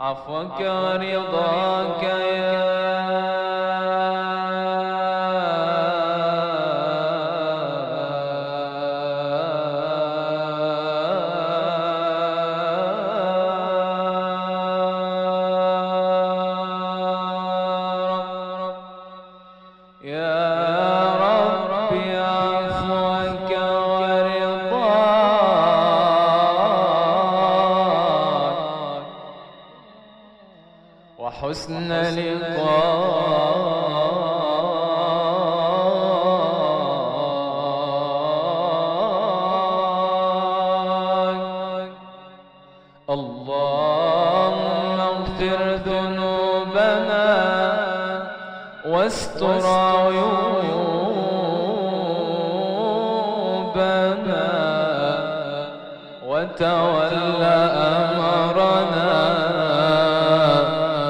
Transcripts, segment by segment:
عفوك ورضاك يا وحسن لقاك. اللهم اغفر ذنوبنا واستر عيوبنا وتول أمرنا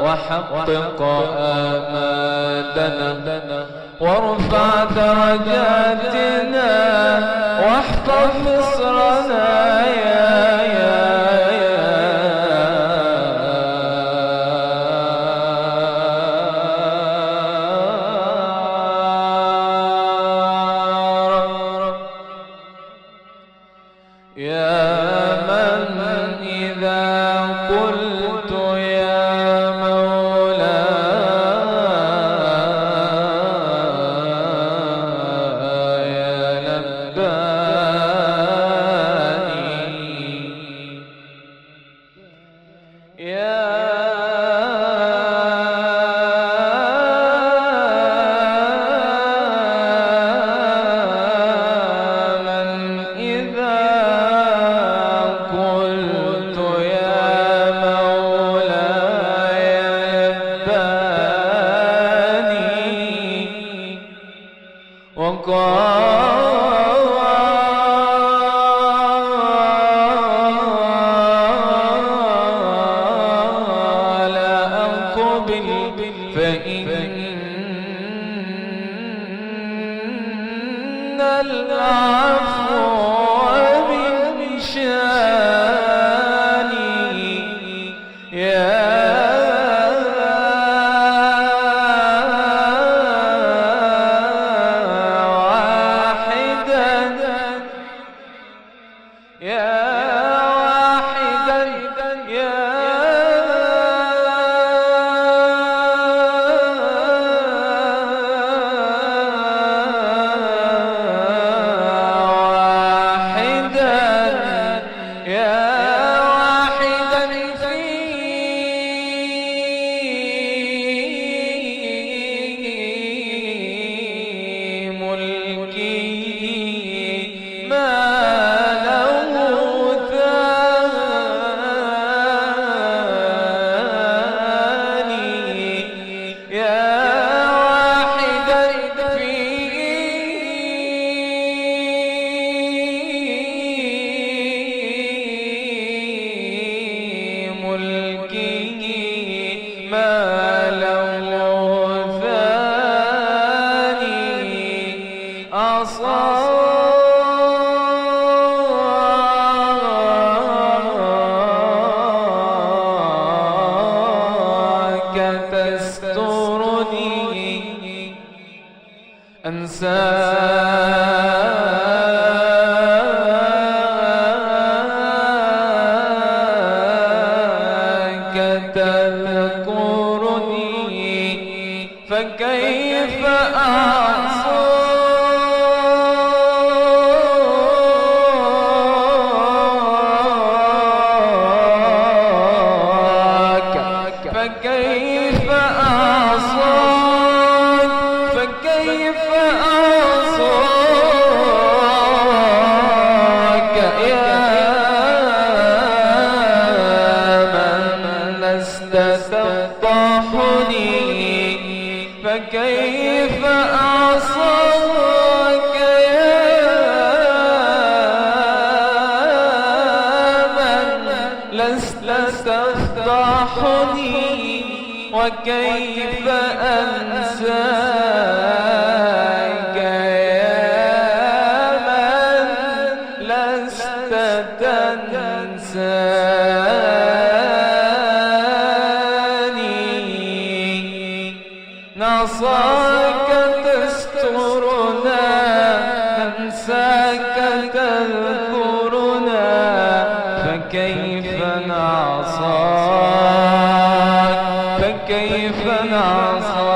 وحقق آمالنا وارفع درجاتنا واحفظ مصرنا يا من إذا قلت يا مولاي لباني يا وقال أقبل فإن العفو من شاني يا تسترني أنساك تذكرني فكيف أعصاك فكيف أعصاك فكيف أعصاك يا من لست تفضحني فكيف أعصاك يا من لست تفضحني وكيف أنساك يا من لست تنسى نعصاك فكيف نعصاك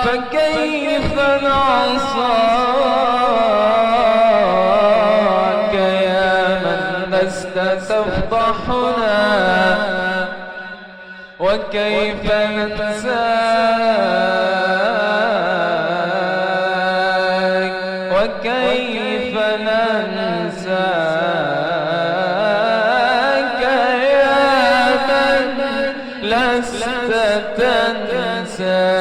فكيف نعصاك يا من لست تفضحنا وكيف ننساك وكيف ننساك يا من لست تنسى